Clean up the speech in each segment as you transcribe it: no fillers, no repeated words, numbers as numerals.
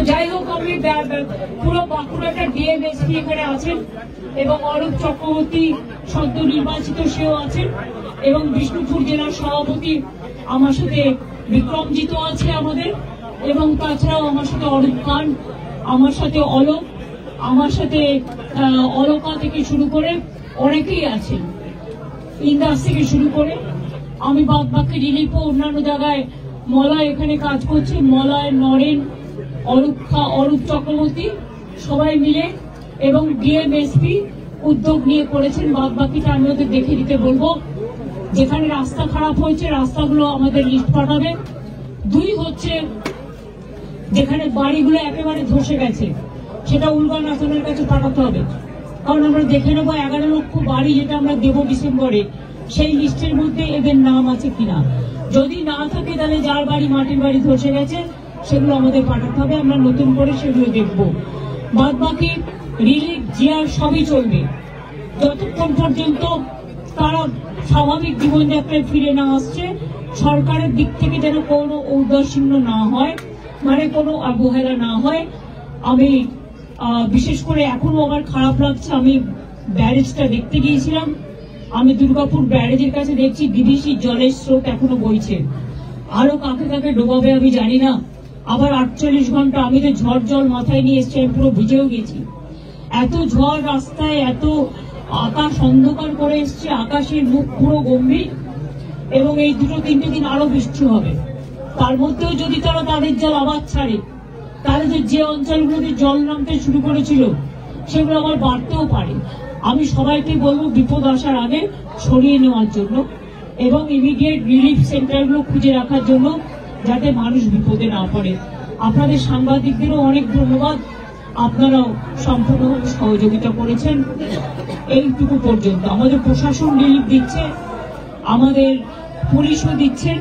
যাই হোক আমি পুরো বাঁকুড়াটা ডিএমএসপি এখানে আছেন এবং অরূপ চক্রবর্তী সদ্য নির্বাচিত সেও আছেন এবং বিষ্ণুপুর জেলার সভাপতি আমার সাথে বিক্রমজিৎ আছে আমাদের, এবং তাছাড়াও আমার সাথে অরূপ খান, আমার সাথে অলোক, আমার সাথে অলকা থেকে শুরু করে অনেকেই আছেন, ইন্দাস থেকে শুরু করে। আমি বাদ বাকি রিলিফও অন্যান্য জায়গায় মলয় এখানে কাজ করছি, মলয়, নরেন, অরূপ চক্রবর্তী সবাই মিলে এবং ডিএমএসপি উদ্যোগ নিয়ে করেছেন। বাদ বাকিটা আমি ওদের দেখে দিতে বলবো। যেখানে রাস্তা খারাপ হয়েছে রাস্তাগুলো আমাদের লিস্ট পাঠাবে। 2 হচ্ছে যেখানে বাড়িগুলো একেবারে ধসে গেছে সেটা উলগানাথনের কাছে পাঠাতে হবে, কারণ আমরা দেখে নেবো 11 লক্ষ বাড়ি যেটা আমরা দেবো ডিসেম্বরে, সেই লিস্টের মধ্যে এদের নাম আছে কিনা। যদি না থাকে তাহলে যার বাড়ি মাটির বাড়ি ধসে গেছে সেগুলো আমাদের পাঠাতে হবে, আমরা নতুন করে সেগুলো দেখব। বাদ বাকি রিলিফ জিয়ার সবই চলবে যতক্ষণ পর্যন্ত তারা স্বাভাবিক জীবনযাত্রায় ফিরে না আসছে। সরকারের দিক থেকে যেন কোনো ঔদাসীন্য না হয়, মানে কোনো অবহেলা না হয়। আমি বিশেষ করে এখনো আমার খারাপ লাগছে, আমি ব্যারেজটা দেখতে গিয়েছিলাম, আমি দুর্গাপুর ব্যারেজের কাছে দেখছি ডিভিসি জলের স্রোত এখনো বইছে। আরো কাকে কাকে ডোবাবে আমি জানি না। আবার 48 ঘন্টা আমি তো ঝড় জল মাথায় নিয়ে এসছি, আমি পুরো ভিজেও গেছি। এত ঝড় রাস্তায়, এত আকাশ অন্ধকার করে এসছে, আকাশের মুখ পুরো গম্ভীর, এবং এই 2-3 দিন আরো বৃষ্টি হবে। তার মধ্যেও যদি তারা তাদের জল আবার ছাড়ে তাহলে যে অঞ্চলগুলোতে জল নামতে শুরু করেছিল সেগুলো আবার বাড়তেও পারে। আমি সবাইকে বলবো বিপদ আসার আগে সরিয়ে নেওয়ার জন্য এবং ইমিডিয়েট রিলিফ সেন্টারগুলো খুঁজে রাখার জন্য, যাতে মানুষ বিপদে না পড়ে। আপনাদের সাংবাদিকদেরও অনেক ধন্যবাদ, আপনারাও সম্পূর্ণভাবে সহযোগিতা করেছেন। এইটুকু পর্যন্ত আমাদের প্রশাসন রিলিফ দিচ্ছে, আমাদের পুলিশও দিচ্ছেন,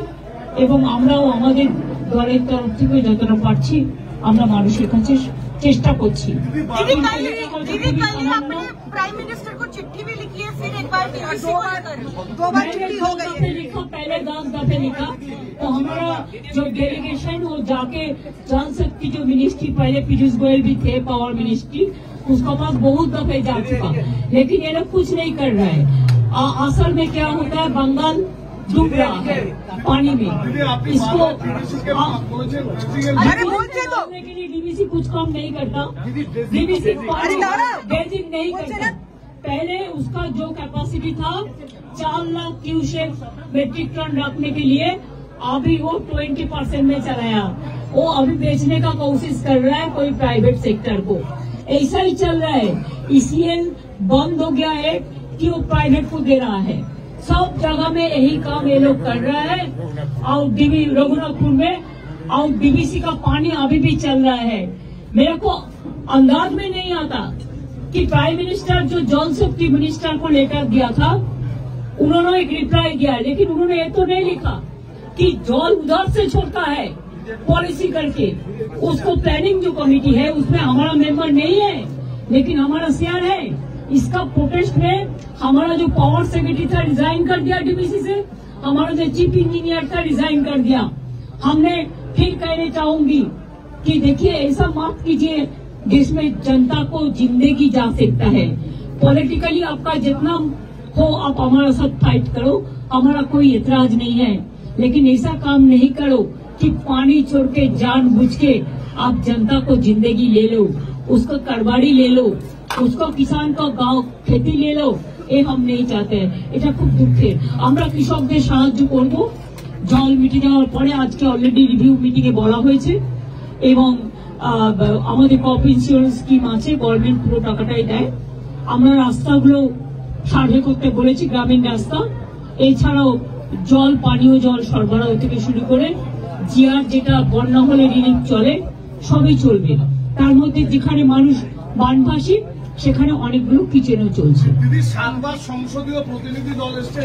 এবং আমরাও আমাদের দলের তরফ থেকে যতটা পারছি আমরা মানুষের কাছে চেষ্টা করছি। पहले 10 दफे लिखा तो हमारा जो डेलीगेशन वो जाके जल शक्ति जो मिनिस्ट्री, पहले पीयूष गोयल भी थे पावर मिनिस्ट्री, उसका पास बहुत दफे जा चुका, लेकिन ये लोग कुछ नहीं कर रहा है। असल में क्या होता है, बंगाल डूब रहा है पानी में, इसको के लिए डीवीसी कुछ काम नहीं करता, डीवीसी ड्रेजिंग नहीं करता। पहले उसका जो कैपेसिटी था 4 लाख क्यूसेक मेट्रिक टन रखने के लिए, अभी वो 20% में चलाया। वो अभी बेचने का कोशिश कर रहा है कोई प्राइवेट सेक्टर को, ऐसा ही चल रहा है। ईसीएल बंद हो गया है कि वो प्राइवेट को दे रहा है। सब जगह में यही काम ये लोग कर रहा है। और रघुनाथपुर में और डीवीसी का पानी अभी भी चल रहा है। मेरे को अंदाज में नहीं आता कि प्राइम मिनिस्टर जो जल शक्ति मिनिस्टर को लेकर दिया था, उन्होंने एक रिप्लाई दिया, लेकिन उन्होंने ये तो नहीं लिखा कि जल उधर से छोड़ता है पॉलिसी करके। उसको प्लानिंग जो कमेटी है उसमें हमारा मेंबर नहीं है, लेकिन हमारा सीआर है। इसका प्रोटेस्ट में हमारा जो पावर सेक्रेटरी था रिजाइन कर दिया डीवीसी से, हमारा जो चीफ इंजीनियर था रिजाइन कर दिया। हमने फिर कहना चाहूंगी कि देखिए ऐसा मत कीजिए, जिसमें जनता को जिंदगी जा सकता है। पॉलिटिकली आपका जितना हो आप हमारा साथ फाइट करो, हमारा कोई एतराज नहीं है, लेकिन ऐसा काम नहीं करो कि पानी छोड़ के जानबूझ के आप जनता को जिंदगी ले लो, उसको करवाड़ी ले लो, उसको किसान का गांव खेती ले लो। ये हम नहीं चाहते हैं, এটা খুব দুঃখের। আমরা কৃষকদের সাহায্য করব জল মিটে যাওয়ার পরে। আজকে অলরেডি রিভিউ মিটিং এ বলা হয়েছে, এবং আমাদের ক্রপ ইন্স্যুরেন্স স্কিম আছে, গভর্নমেন্ট পুরো টাকাটাই দেয়। আমরা রাস্তাগুলো সার্ভে করতে বলেছি, গ্রামীণ রাস্তা। এছাড়াও জল, পানীয় জল সরবরাহ থেকে শুরু করে জিআর যেটা বন্যা হলে রিলিফ চলে সবই চলবে। তার মধ্যে যেখানে মানুষ বানভাসী সেখানে অনেকগুলো কিচেনও চলছে। দিদি, সংসদীয় প্রতিনিধি দল এসছে।